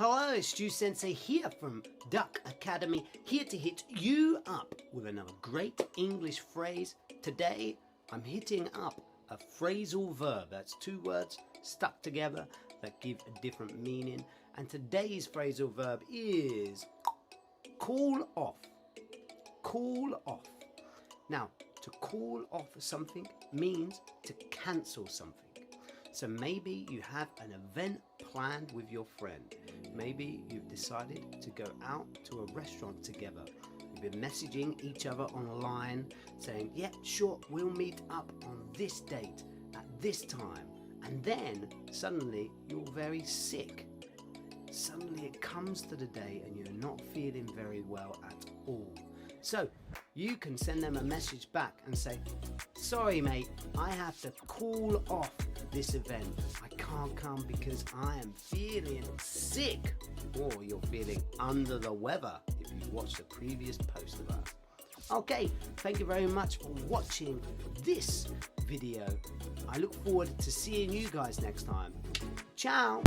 Hello, Stu Sensei here from Duck Academy, here to hit you up with another great English phrase. Today, I'm hitting up a phrasal verb. That's two words stuck together that give a different meaning. And today's phrasal verb is cool off. Cool off. Now, to call off something means to cancel something. So maybe you have an event planned with your friend. Maybe you've decided to go out to a restaurant together. You've been messaging each other online saying, yeah, sure, we'll meet up on this date at this time. And then suddenly you're very sick. Suddenly it comes to the day and you're not feeling very well at all. So you can send them a message back and say, sorry mate, I have to call off this event. I can't come because I am feeling sick. Or you're feeling under the weather if you've watched the previous post of ours. Okay, thank you very much for watching this video. I look forward to seeing you guys next time. Ciao!